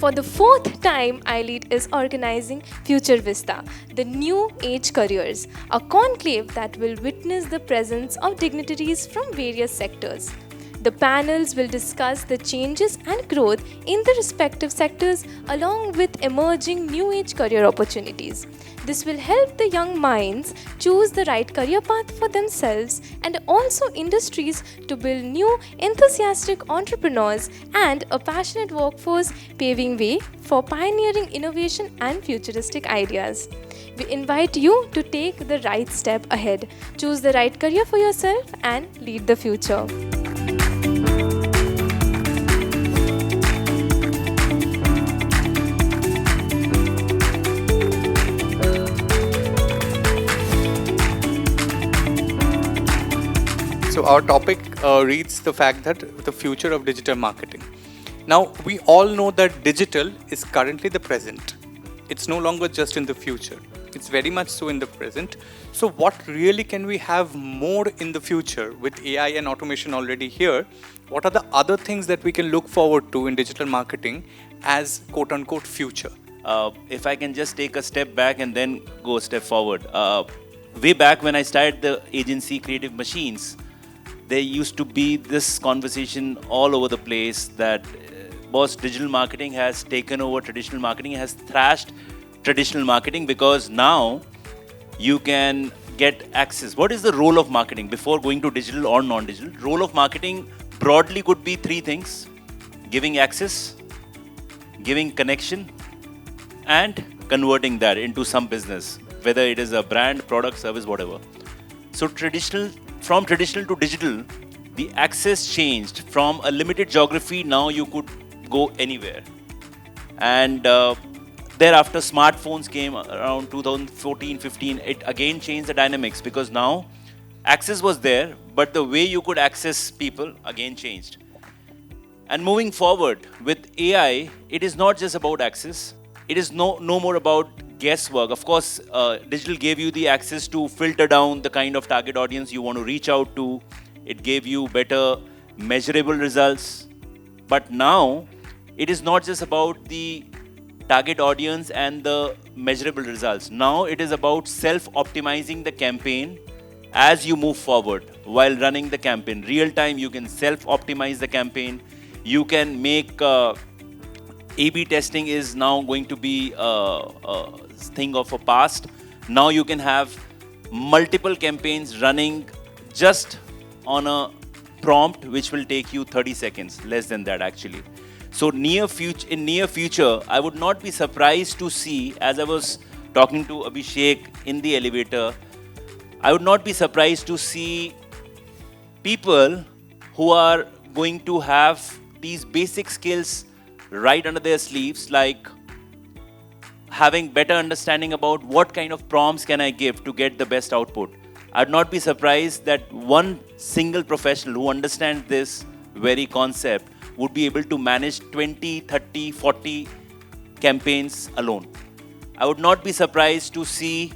For the fourth time, iLead is organizing Future Vista, the New Age Careers, a conclave that will witness the presence of dignitaries from various sectors. The panels will discuss the changes and growth in the respective sectors along with emerging new age career opportunities. This will help the young minds choose the right career path for themselves and also industries to build new enthusiastic entrepreneurs and a passionate workforce, paving way for pioneering innovation and futuristic ideas. We invite you to take the right step ahead, choose the right career for yourself and lead the future. So our topic reads the fact that the future of digital marketing. Now we all know that digital is currently the present. It's no longer just in the future. It's very much so in the present. So what really can we have more in the future with AI and automation already here? What are the other things that we can look forward to in digital marketing as quote unquote future? If I can just take a step back and then go a step forward. Way back when I started the agency Creative Machines, there used to be this conversation all over the place that boss, digital marketing has taken over traditional marketing, has thrashed traditional marketing because now you can get access. What is the role of marketing before going to digital or non-digital? Role of marketing broadly could be three things: giving access, giving connection, and converting that into some business, whether it is a brand, product, service, whatever. So from traditional to digital, the access changed from a limited geography. Now you could go anywhere. And thereafter, smartphones came around 2014-15. It again changed the dynamics because now access was there, but the way you could access people again changed. And moving forward with AI, it is not just about access. It is no more about guesswork. Of course, digital gave you the access to filter down the kind of target audience you want to reach out to. It gave you better measurable results. But now, it is not just about the target audience and the measurable results. Now, it is about self-optimizing the campaign as you move forward while running the campaign. Real time, you can self-optimize the campaign. You can make A/B testing is now going to be a thing of a past. Now you can have multiple campaigns running just on a prompt, which will take you 30 seconds, less than that actually. So in near future, I would not be surprised to see, as I was talking to Abhishek in the elevator, I would not be surprised to see people who are going to have these basic skills right under their sleeves, like having better understanding about what kind of prompts can I give to get the best output. I'd not be surprised that one single professional who understands this very concept would be able to manage 20, 30, 40 campaigns alone. I would not be surprised to see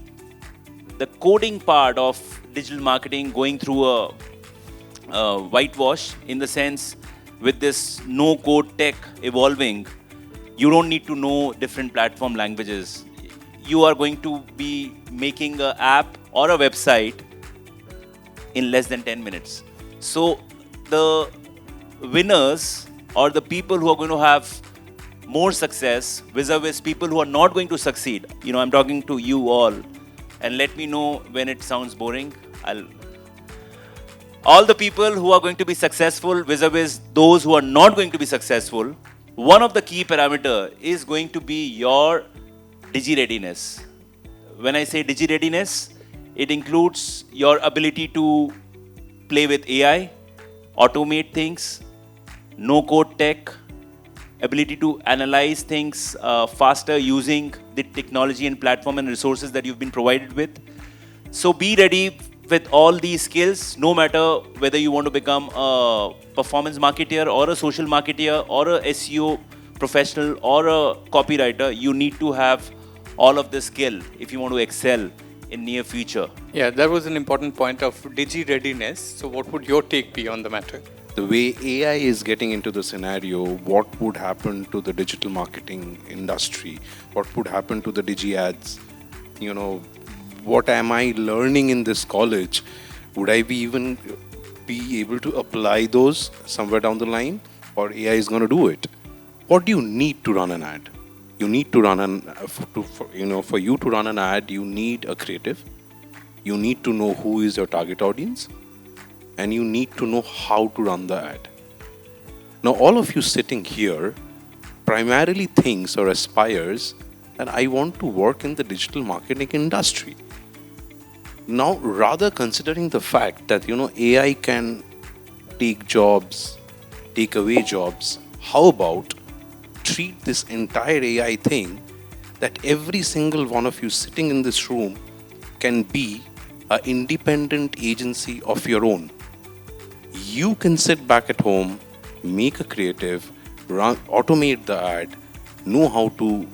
the coding part of digital marketing going through a whitewash, in the sense with this no-code tech evolving, you don't need to know different platform languages. You are going to be making an app or a website in less than 10 minutes. So the winners or the people who are going to have more success vis-a-vis people who are not going to succeed, I'm talking to you all, and let me know when it sounds boring. All the people who are going to be successful vis-a-vis those who are not going to be successful, one of the key parameter is going to be your digi-readiness. When I say digi-readiness, it includes your ability to play with AI, automate things, no-code tech, ability to analyze things faster using the technology and platform and resources that you've been provided with. So be ready with all these skills, no matter whether you want to become a performance marketer or a social marketer or a SEO professional or a copywriter. You need to have all of this skill if you want to excel in near future. Yeah, that was an important point of digi readiness. So what would your take be on the matter? the way AI is getting into the scenario, what would happen to the digital marketing industry? What would happen to the digi ads? You know, what am I learning in this college? Would I be able to apply those somewhere down the line, or AI is going to do it? What do you need to run an ad? You need to run for you to run an ad, you need a creative. You need to know who is your target audience, and you need to know how to run the ad. Now, all of you sitting here primarily thinks or aspires that I want to work in the digital marketing industry. Now, rather considering the fact that AI can take jobs, take away jobs, how about treat this entire AI thing that every single one of you sitting in this room can be an independent agency of your own. You can sit back at home, make a creative, automate the ad, know how to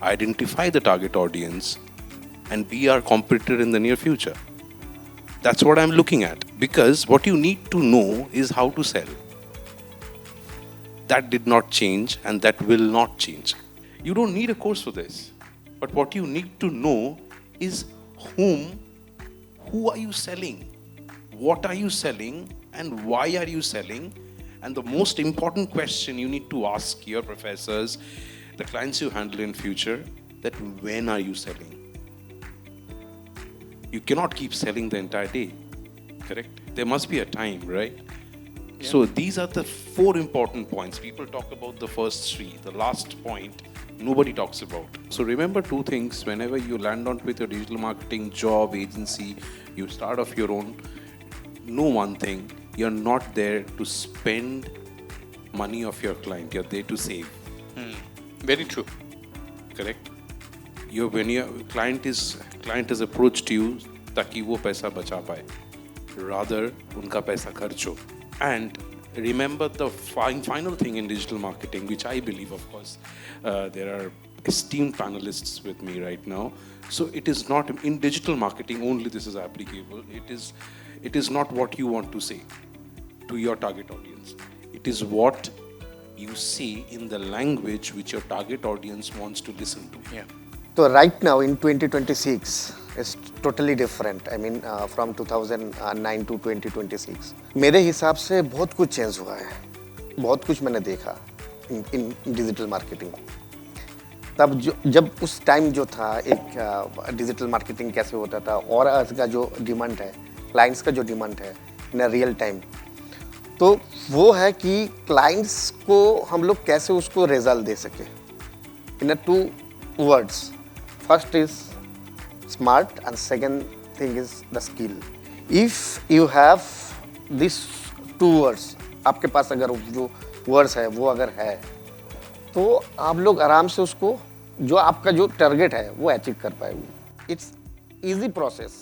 identify the target audience, and be our competitor in the near future. That's what I'm looking at. Because what you need to know is how to sell. That did not change, and that will not change. You don't need a course for this. But what you need to know is who are you selling? What are you selling? And why are you selling? And the most important question you need to ask your professors, the clients you handle in future, that when are you selling? You cannot keep selling the entire day, correct? There must be a time, right? Yeah. So these are the 4 important points. People talk about the first 3. The last point, nobody talks about. So remember 2 things. Whenever you land on with your digital marketing job, agency, you start off your own, know one thing, you're not there to spend money of your client. You're there to save. Very true. Correct? When your client has approached you ताकि वो पैसा बचा पाए, rather उनका पैसा खर्च हो. And remember the final thing in digital marketing, which I believe, of course, there are esteemed panelists with me right now. So it is not in digital marketing only this is applicable. It is not what you want to say to your target audience. It is what you say in the language which your target audience wants to listen to. Yeah. So right now in 2026, it's totally different. I mean, from 2009 to 2026. मेरे हिसाब से बहुत कुछ change हुआ है. बहुत कुछ मैंने देखा in डिजिटल मार्केटिंग. तब जब उस टाइम जो था एक डिजिटल मार्केटिंग कैसे होता था और आज का जो डिमांड है, क्लाइंट्स का जो डिमांड है इन रियल टाइम, तो वो है कि क्लाइंट्स को हम लोग कैसे उसको रिजल्ट दे सके इन 2 words. First is smart and second thing is the skill. If you have these 2 words, आपके पास अगर जो words है वो अगर है तो आप लोग आराम से उसको जो आपका जो टारगेट है वो अचीव कर पाएंगे. It's easy process.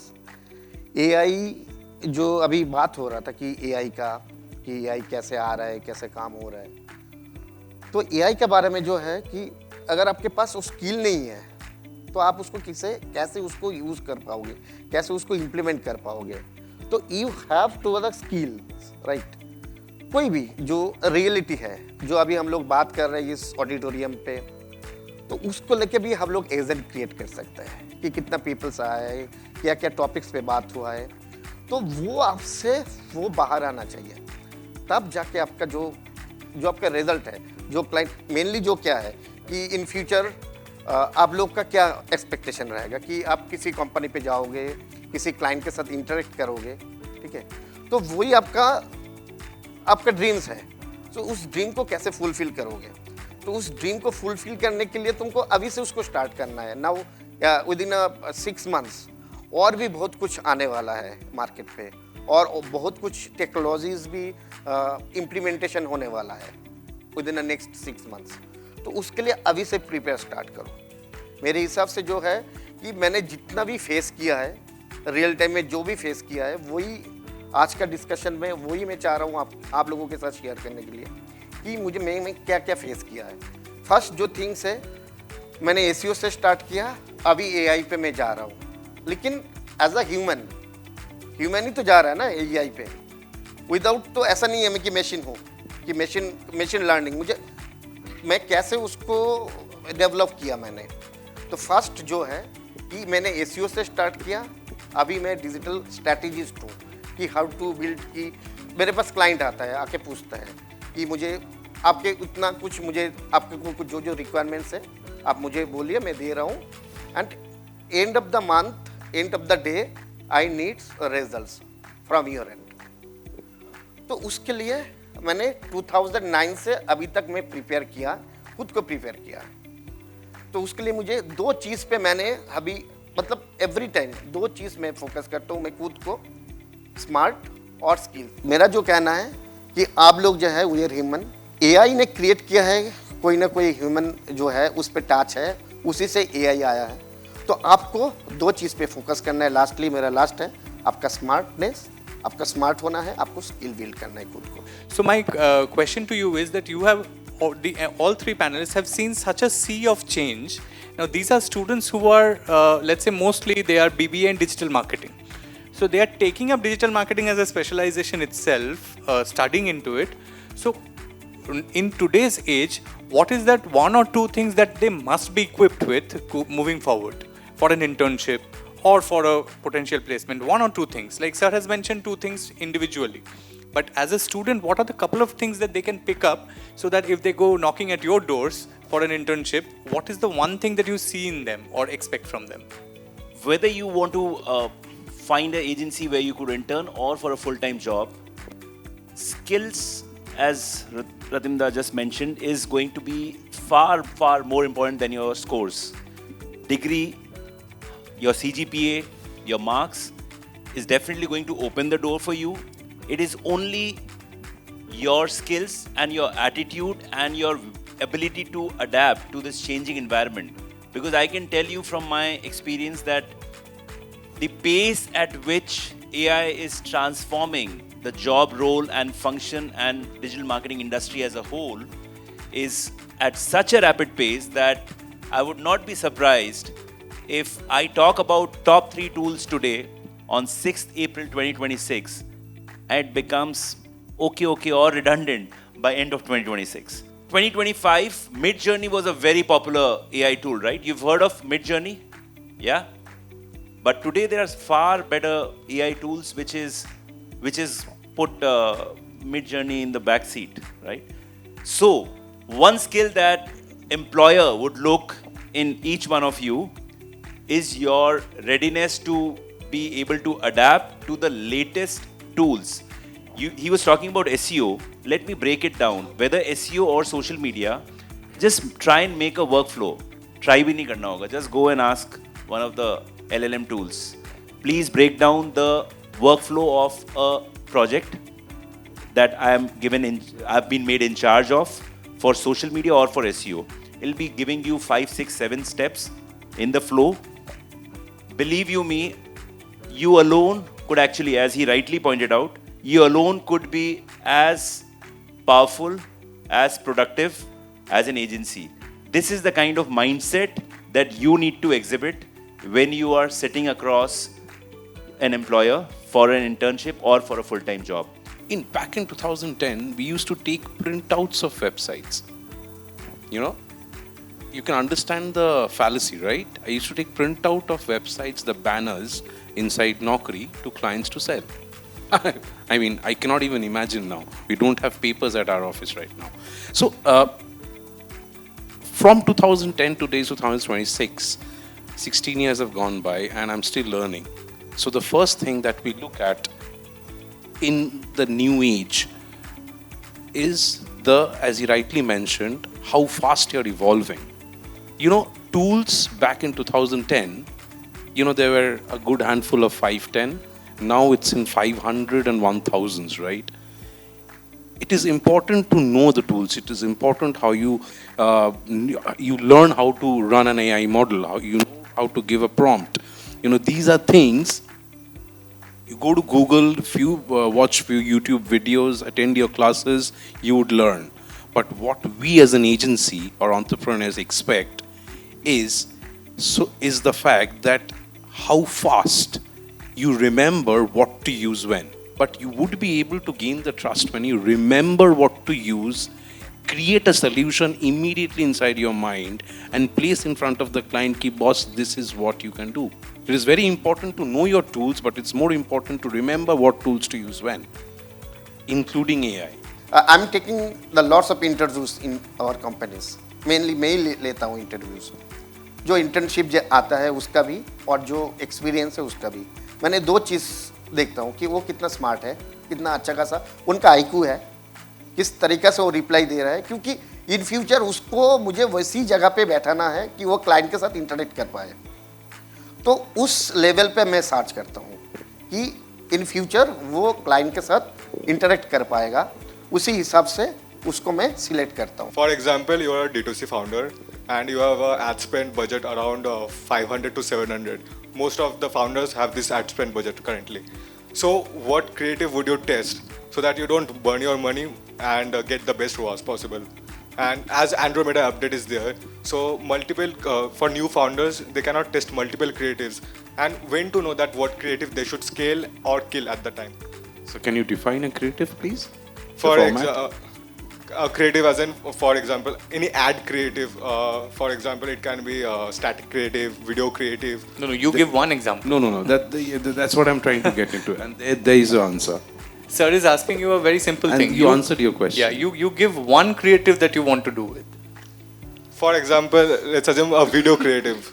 AI जो अभी बात हो रहा था कि AI का कि AI कैसे आ रहा है, कैसे काम हो रहा है, तो AI के बारे में जो है कि अगर आपके पास वो स्किल नहीं है तो आप उसको कैसे उसको यूज़ कर पाओगे, कैसे उसको इम्प्लीमेंट कर पाओगे. तो you have to the skill, right. कोई भी जो रियलिटी है जो अभी हम लोग बात कर रहे हैं इस ऑडिटोरियम पे, तो उसको लेके भी हम लोग एजेंट क्रिएट कर सकते हैं कि कितना पीपल्स आए, क्या क्या टॉपिक्स पे बात हुआ है. तो वो आपसे वो बाहर आना चाहिए, तब जाके आपका जो आपका रिजल्ट है, जो क्लाइंट मेनली जो क्या है कि इन फ्यूचर आप लोग का क्या एक्सपेक्टेशन रहेगा कि आप किसी कंपनी पे जाओगे, किसी क्लाइंट के साथ इंटरेक्ट करोगे, ठीक है. तो वही आपका ड्रीम्स है. तो उस ड्रीम को कैसे फुलफिल करोगे, तो उस ड्रीम को फुलफिल करने के लिए तुमको अभी से उसको स्टार्ट करना है. नाउ विद इन 6 months और भी बहुत कुछ आने वाला है मार्केट पे, और बहुत कुछ टेक्नोलॉजीज भी इम्प्लीमेंटेशन होने वाला है with in the next 6 months. तो उसके लिए अभी से प्रिपेयर स्टार्ट करो. मेरे हिसाब से जो है कि मैंने जितना भी फेस किया है रियल टाइम में, जो भी फेस किया है, वही आज का डिस्कशन में वही मैं चाह रहा हूँ आप लोगों के साथ शेयर करने के लिए कि मैं क्या क्या फेस किया है. फर्स्ट जो थिंग्स है, मैंने SEO से स्टार्ट किया, अभी AI पे मैं जा रहा हूँ, लेकिन एज अ ह्यूमन ही तो जा रहा है ना AI पे. विदाउट तो ऐसा नहीं है मैं कि मशीन हूँ कि मशीन लर्निंग मुझे मैं कैसे उसको डेवलप किया मैंने। तो फर्स्ट जो है कि मैंने एसईओ से स्टार्ट किया, अभी मैं डिजिटल स्ट्रैटेजिस्ट हूँ कि हाउ टू बिल्ड, कि मेरे पास क्लाइंट आता है आके पूछता है कि मुझे आपके उतना कुछ, मुझे आपके को कुछ जो रिक्वायरमेंट्स है आप मुझे बोलिए, मैं दे रहा हूँ, and end of the month, end of the day I needs results from your and. तो उसके लिए मैंने 2009 से अभी तक मैं प्रिपेयर किया, खुद को प्रिपेयर किया। तो उसके लिए मुझे दो चीज़ पे मैंने अभी मतलब एवरी टाइम दो चीज़ में फोकस करता हूँ मैं खुद को, स्मार्ट और स्किल। मेरा जो कहना है कि आप लोग जो है वी आर ह्यूमन, एआई ने क्रिएट किया है, कोई ना कोई ह्यूमन जो है उस पर टच है, उसी से एआई आया है। तो आपको दो चीज़ पे फोकस करना है। लास्टली मेरा लास्ट है आपका स्मार्टनेस, आपका स्मार्ट होना है, आपको स्किल बिल्ड करना है खुद को। So my question to you is that you have all three panelists have seen such a sea of change. Now these are students who are let's say mostly they are BBA in digital marketing. So they are taking up digital marketing as a specialization itself, studying into it. So in today's age, what is that one or two things that they must be equipped with moving forward for an internship or for a potential placement? One or two things. Like sir has mentioned two things individually. But as a student, what are the couple of things that they can pick up so that if they go knocking at your doors for an internship, what is the one thing that you see in them or expect from them? Whether you want to find an agency where you could intern or for a full-time job, skills, as Radimda just mentioned, is going to be far, far more important than your scores. Degree, your CGPA, your marks is definitely going to open the door for you. It is only your skills and your attitude and your ability to adapt to this changing environment. Because I can tell you from my experience that the pace at which AI is transforming the job role and function and digital marketing industry as a whole is at such a rapid pace that I would not be surprised if I talk about top 3 tools today on 6th April 2026 and it becomes okay or redundant by end of 2026. 2025, Midjourney was a very popular AI tool, right? You've heard of Midjourney? Yeah? But today there are far better AI tools which is put Midjourney in the back seat, right? So, one skill that employer would look in each one of you is your readiness to be able to adapt to the latest tools. He was talking about SEO. Let me break it down. Whether SEO or social media, just try and make a workflow. Try bhi nahi karna hoga. Just go and ask one of the LLM tools. Please break down the workflow of a project that I've been made in charge of for social media or for SEO. It'll be giving you 5, 6, 7 steps in the flow. Believe you me, you alone could actually, as he rightly pointed out, you alone could be as powerful, as productive as an agency. This is the kind of mindset that you need to exhibit when you are sitting across an employer for an internship or for a full-time job. Back in 2010, we used to take printouts of websites. You know, you can understand the fallacy, right? I used to take printout of websites, the banners inside Naukri to clients to sell. I mean, I cannot even imagine now. We don't have papers at our office right now. So, from 2010 to today, 2026, 16 years have gone by and I'm still learning. So the first thing that we look at in the new age is as you rightly mentioned, how fast you're evolving. You know, tools back in 2010, you know, there were a good handful of 510. Now it's in 500 and 1000s, right? It is important to know the tools. It is important how you learn how to run an AI model, how you know how to give a prompt. You know, these are things. You go to Google, watch few YouTube videos, attend your classes, you would learn. But what we as an agency or entrepreneurs expect is the fact that how fast you remember what to use when. but you would be able to gain the trust when you remember what to use, create a solution immediately inside your mind, and place in front of the client, ki, boss, this is what you can do. It is very important to know your tools, but it's more important to remember what tools to use when, including AI. I'm taking the lots of interviews in our companies. Mainly मैं ही लेता हूँ interviews. जो internship आता है उसका भी और जो experience है उसका भी. मैंने दो चीज़ देखता हूँ कि वो कितना smart है, कितना अच्छा खासा उनका IQ है, किस तरीक़े से वो reply दे रहा है, क्योंकि in future उसको मुझे वैसी जगह पे बैठाना है कि वो client के साथ interact कर पाए. तो उस लेवल पे मैं सर्च करता हूँ कि इन फ्यूचर वो क्लाइंट के साथ इंटरेक्ट कर पाएगा, उसी हिसाब से उसको मैं सिलेक्ट करता हूँ. For example, you are a D2C founder and you have a ad spend budget around 500 to 700. Most of the founders have this ad spend budget currently. So what creative would you test so that you don't burn your money and get the best ROAS possible? And as Andromeda update is there, so multiple for new founders, they cannot test multiple creatives and when to know that what creative they should scale or kill at the time. So can you define a creative, please? For The format? creative as in, for example, any ad creative. For example, it can be static creative, video creative. No, you give one example. No. That's what I'm trying to get into, and there is the answer. Sir is asking you a very simple And thing. you answered your question. Yeah, you give one creative that you want to do with. For example, let's assume a video creative,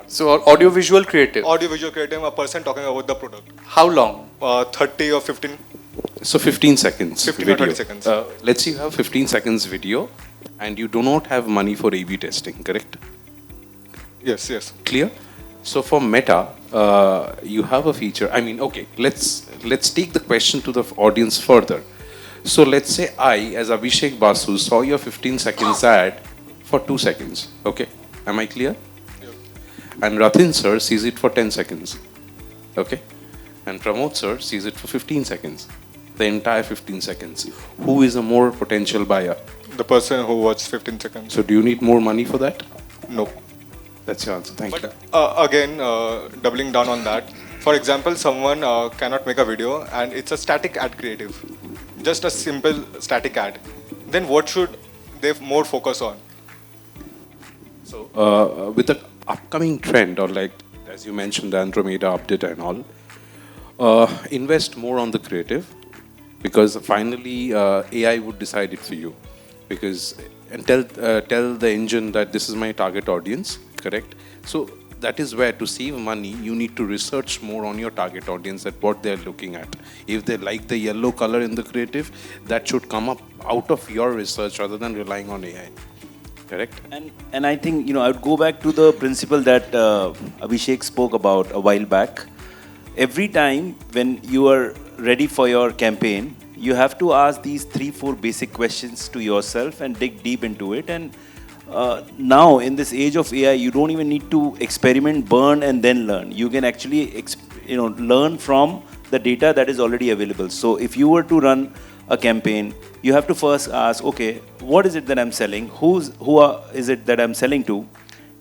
So, audiovisual creative. audiovisual creative, a person talking about the product. How long? 30 or 15. So 15 seconds 15 or video. 20 seconds. Let's say you have 15 seconds video and you do not have money for A/B testing, correct? Yes. Clear? So for Meta, you have a feature. I mean, okay, let's take the question to the audience further. So let's say I, as Abhishek Basu, saw your 15 seconds ad for 2 seconds. Okay, am I clear? And Ratin sir sees it for 10 seconds. Okay, and Pramod sir sees it for 15 seconds. The entire 15 seconds. Who is a more potential buyer? The person who watched 15 seconds. So do you need more money for that? No. That's your answer. Thank you. But again, doubling down on that. For example, someone cannot make a video and it's a static ad creative. Just a simple static ad. Then what should they more focus on? So with the upcoming trend, or like as you mentioned, the Andromeda update and all, invest more on the creative, because finally AI would decide it for you. Because and tell the engine that this is my target audience, correct? So that is where, to save money, you need to research more on your target audience, at what they're looking at. If they like the yellow color in the creative, that should come up out of your research rather than relying on AI. Correct? And I think, I would go back to the principle that Abhishek spoke about a while back. Every time when you are ready for your campaign, you have to ask these 3-4 basic questions to yourself and dig deep into it. And now in this age of AI, you don't even need to experiment, burn, and then learn. You can actually learn from the data that is already available. So if you were to run a campaign, you have to first ask, okay, what is it that I'm selling? Is it that I'm selling to?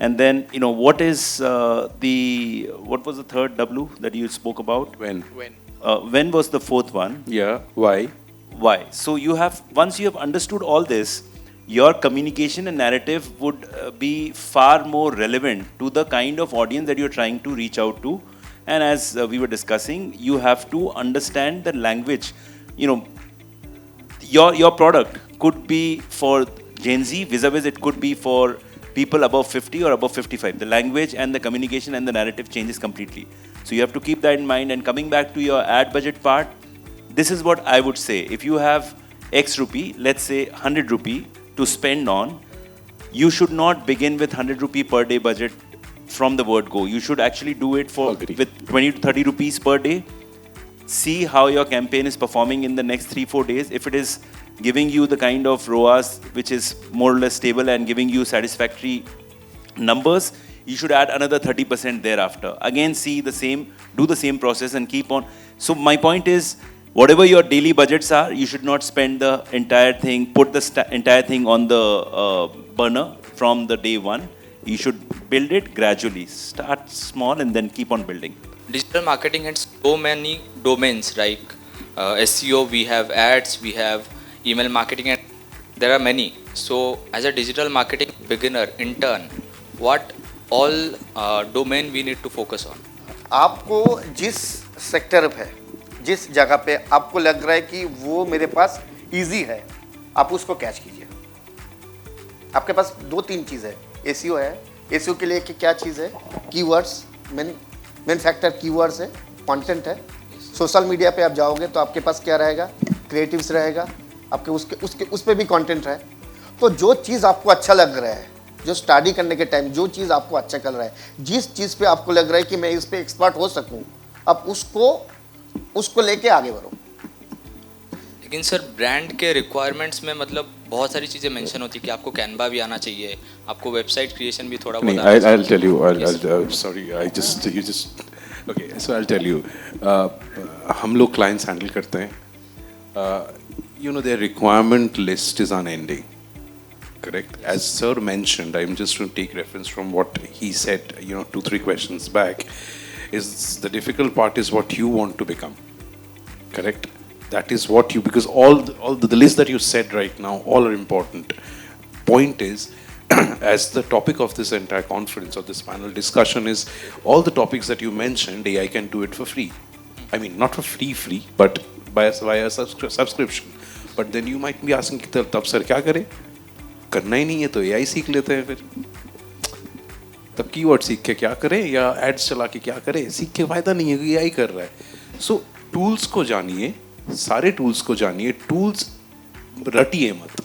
And then, what is what was the third W that you spoke about? When? When was the fourth one? Yeah. Why? Why? So once you have understood all this, your communication and narrative would be far more relevant to the kind of audience that you're trying to reach out to. And as we were discussing, you have to understand the language. Your product could be for Gen Z, vis-a-vis it could be for people above 50 or above 55. The language and the communication and the narrative changes completely. So you have to keep that in mind. And coming back to your ad budget part, this is what I would say. If you have X rupee, let's say 100 rupee to spend on, you should not begin with 100 rupee per day budget from the word go. You should actually do it with 20 to 30 rupees per day. See how your campaign is performing in the next 3-4 days. If it is giving you the kind of ROAS which is more or less stable and giving you satisfactory numbers, you should add another 30% thereafter. Again, do the same process and keep on. So my point is, whatever your daily budgets are, you should not spend the entire thing, put the entire thing on the burner from the day one. You should build it gradually. Start small and then keep on building. Digital marketing has so many domains, like SEO, we have ads, we have email marketing, and there are many. So, as a digital marketing beginner, intern, what all domain we need to focus on? आपको जिस sector पे, जिस जगह पे आपको लग रहा है कि वो मेरे पास इजी है, आप उसको कैच कीजिए। आपके पास 2-3 चीज़ है। एसईओ है, एसईओ के लिए क्या चीज़ है? कीवर्ड्स, मेन फैक्टर कीवर्ड्स है, कंटेंट है। सोशल मीडिया पे आप जाओगे तो आपके पास क्या रहेगा? क्रिएटिव्स रहेगा, आपके उसके उस पर भी कंटेंट है। तो जो चीज़ आपको अच्छा लग रहा है, जो स्टडी करने के टाइम जो चीज़ आपको अच्छा कर रहा है, जिस चीज़ पे आपको लग रहा है कि मैं इस पे एक्सपर्ट हो सकूं, आप उसको लेके आगे बढ़ो। लेकिन सर, ब्रांड के रिक्वायरमेंट्स में मतलब बहुत सारी चीज़ें मेंशन होती है कि आपको कैनवा भी आना चाहिए, आपको वेबसाइट क्रिएशन भी थोड़ा बहुत आना चाहिए। I'll tell you. Sorry, you just. Okay, so I'll tell you. हम लोग clients handle करते हैं. Their requirement list is unending. Correct. As sir mentioned, I'm just going to take reference from what he said. 2-3 questions back. Is the difficult part is what you want to become. Correct. That is what you, because all the list that you said right now, all are important. Point is, as the topic of this entire conference or this panel discussion is, all the topics that you mentioned, AI can do it for free. I mean, not for free, but via subscription. But then you might be asking, तब sir क्या करें? करना ही नहीं है तो AI सीख लेते हैं फिर। तब कीवर्ड सीख के क्या करें या एड्स चला के क्या करें? सीख के फायदा नहीं है, AI कर रहा है। सो टूल्स को जानिए, सारे टूल्स को जानिए, टूल्स रटिए मत,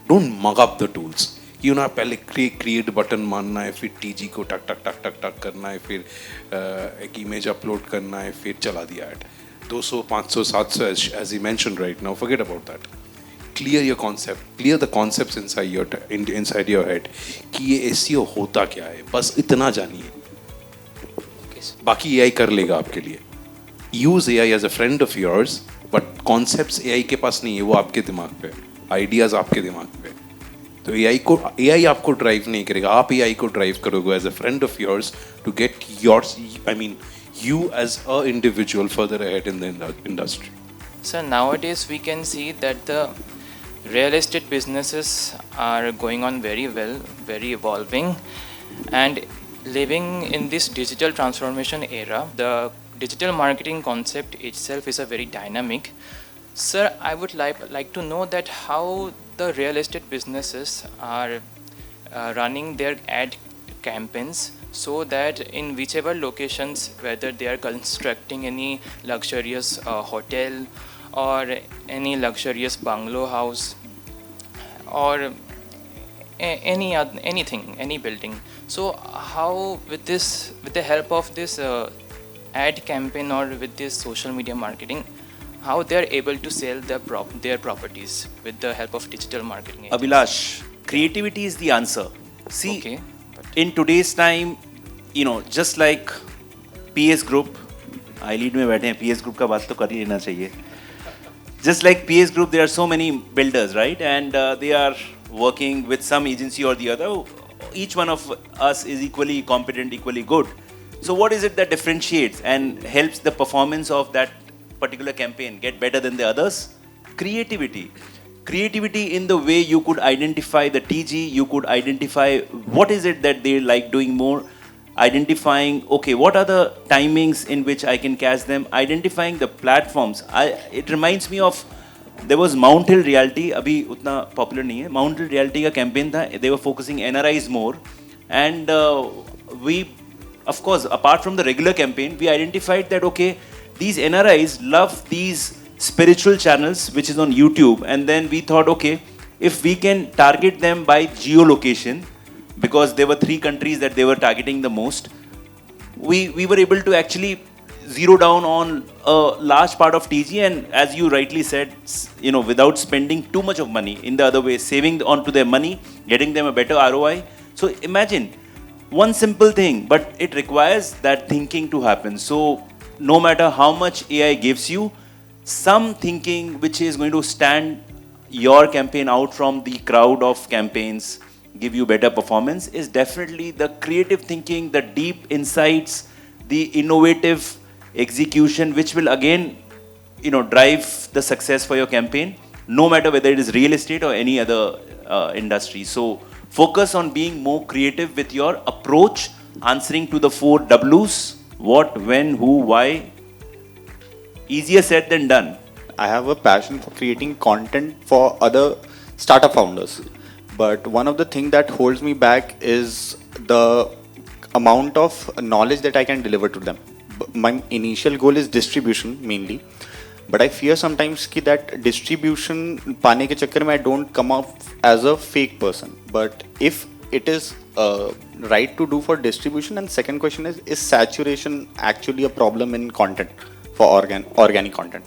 don't mug up the tools. पहले क्रिएट बटन मारना है, फिर टीजी को टक टक टक टक टक करना है, फिर एक इमेज अपलोड करना है, फिर चला दिया add 200 500 700 as you mentioned right now. Forget about that. Clear your concept, clear the concepts inside your head कि ये SEO होता क्या है, बस इतना जानिए, बाकी AI कर लेगा आपके लिए। Use AI as a friend of yours, but concepts AI के पास नहीं है, वो आपके दिमाग पे, ideas आपके दिमाग पे। तो AI आपको ड्राइव नहीं करेगा, आप AI को ड्राइव करोगे as a friend of yours to get you as a individual further ahead in the industry. So nowadays we can see that the real estate businesses are going on very well, very evolving, and living in this digital transformation era. The digital marketing concept itself is a very dynamic. Sir, I would like to know that how the real estate businesses are running their ad campaigns, so that in whichever locations, whether they are constructing any luxurious hotel or any luxurious bungalow house or any building, so how with the help of this ad campaign or with this social media marketing, how they are able to sell their properties with the help of digital marketing? Abhilash, creativity is the answer. See, Okay. in today's time, just like PS Group, iLead में बैठे हैं, PS Group का बात तो कर ही लेना चाहिए. Just like PS Group, there are so many builders, right? And they are working with some agency or the other. Each one of us is equally competent, equally good. So what is it that differentiates and helps the performance of that particular campaign get better than the others? Creativity. Creativity in the way you could identify the TG, you could identify what is it that they like doing more, identifying, okay, what are the timings in which I can catch them, identifying the platforms. It reminds me of, there was Mount Hill Realty, abhi utna popular nahi hai. Mount Hill Realty ka campaign tha, they were focusing NRIs more, and we, of course, apart from the regular campaign, we identified that, okay, these NRIs love these spiritual channels which is on YouTube, and then we thought, okay, if we can target them by geolocation, because there were 3 countries that they were targeting the most, we were able to actually zero down on a large part of TG, and as you rightly said, without spending too much of money, in the other way, saving onto their money, getting them a better ROI. So imagine one simple thing, but it requires that thinking to happen. So no matter how much AI gives you, some thinking which is going to stand your campaign out from the crowd of campaigns, give you better performance, is definitely the creative thinking, the deep insights, the innovative execution, which will again drive the success for your campaign, no matter whether it is real estate or any other industry. So focus on being more creative with your approach, answering to the 4 W's: what, when, who, why. Easier said than done. I have a passion for creating content for other startup founders. But one of the things that holds me back is the amount of knowledge that I can deliver to them. My initial goal is distribution mainly. But I fear sometimes that distribution पाने के चक्कर में I don't come off as a fake person. But if it is right to do for distribution, and second question is saturation actually a problem in content for organic content?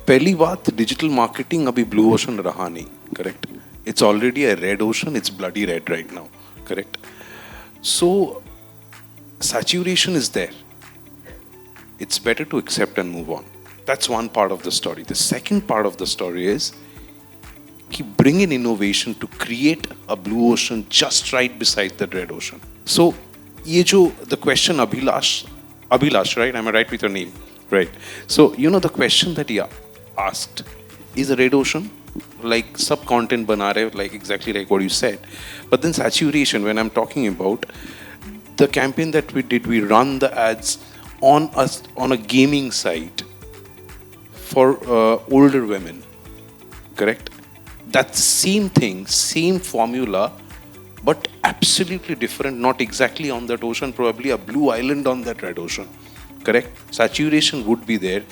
पहली बात, digital marketing अभी blue ocean रहा नहीं, correct? It's already a red ocean, it's bloody red right now, correct? So saturation is there. It's better to accept and move on. That's one part of the story. The second part of the story is bring in innovation to create a blue ocean just right beside the red ocean. So, the question Abhilash, right? Am I right with your name? Right. So, the question that he asked is a red ocean, like sub-content bana rahe, like exactly like what you said. But then saturation, when I'm talking about the campaign that we did, we run the ads on a gaming site for older women, correct? That same thing, same formula, but absolutely different, not exactly on that ocean, probably a blue island on that red ocean, correct? Saturation would be there.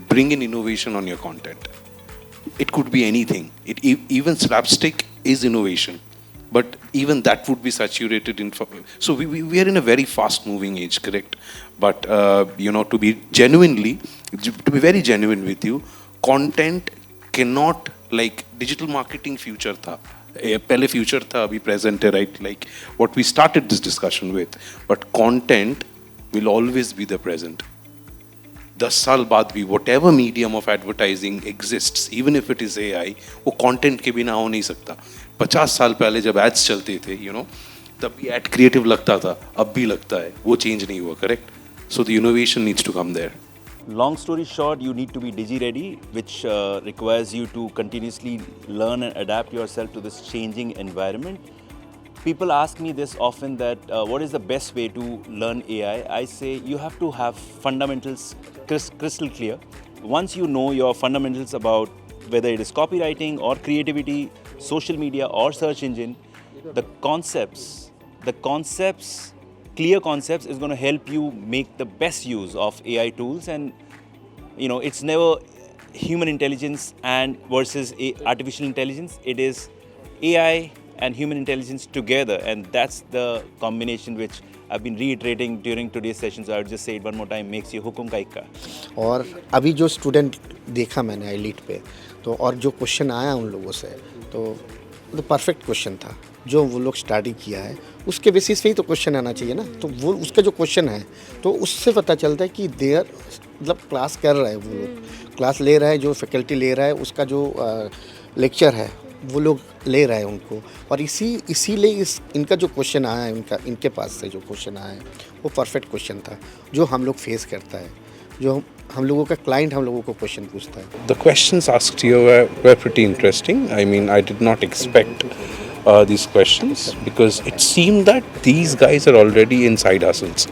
Bring in innovation on your content. It could be anything. Even slapstick is innovation, but even that would be saturated in. So we are in a very fast-moving age, correct? But to be very genuine with you, content cannot, like digital marketing future tha. पहले future था, अभी present है, right? Like what we started this discussion with. But content will always be the present. 10 साल बाद भी whatever medium of advertising exists, even if it is AI, वो content के बिना हो नहीं सकता. 50 साल पहले जब ads चलते थे, तब भी ad creative लगता था, अब भी लगता है, वो change नहीं हुआ, correct? So the innovation needs to come there. Long story short, you need to be digi-ready, which requires you to continuously learn and adapt yourself to this changing environment. People ask me this often that what is the best way to learn AI? I say you have to have fundamentals crystal clear. Once you know your fundamentals about whether it is copywriting or creativity, social media or search engine, the concepts, clear concepts is going to help you make the best use of AI tools. And it's never human intelligence and versus artificial intelligence. It is AI and human intelligence together, and that's the combination which I've been reiterating during today's session. So I would just say it one more time: makes you hukum ka ikka. और अभी जो student देखा मैंने आईलीट पे, तो और जो question आया उन लोगों से, तो परफेक्ट क्वेश्चन था जो वो लोग स्टडी किया है, उसके बेसिस पे ही तो क्वेश्चन आना चाहिए ना. तो वो उसका जो क्वेश्चन है, तो उससे पता चलता है कि देयर मतलब क्लास कर रहा है, वो लोग क्लास ले रहा है, जो फैकल्टी ले रहा है, उसका जो लेक्चर है वो लोग ले रहा है उनको. और इसीलिए इनका जो क्वेश्चन आया है, इनके पास से जो क्वेश्चन आया है, वो परफेक्ट क्वेश्चन था जो हम लोग फेस करता है, जो हम लोगों का क्लाइंट हम लोगों को क्वेश्चन पूछता है. The questions asked here were pretty interesting. I mean, I did not expect these questions because it seemed that these guys are already in side hustles.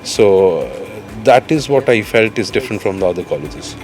So that is what I felt is different from the other colleges.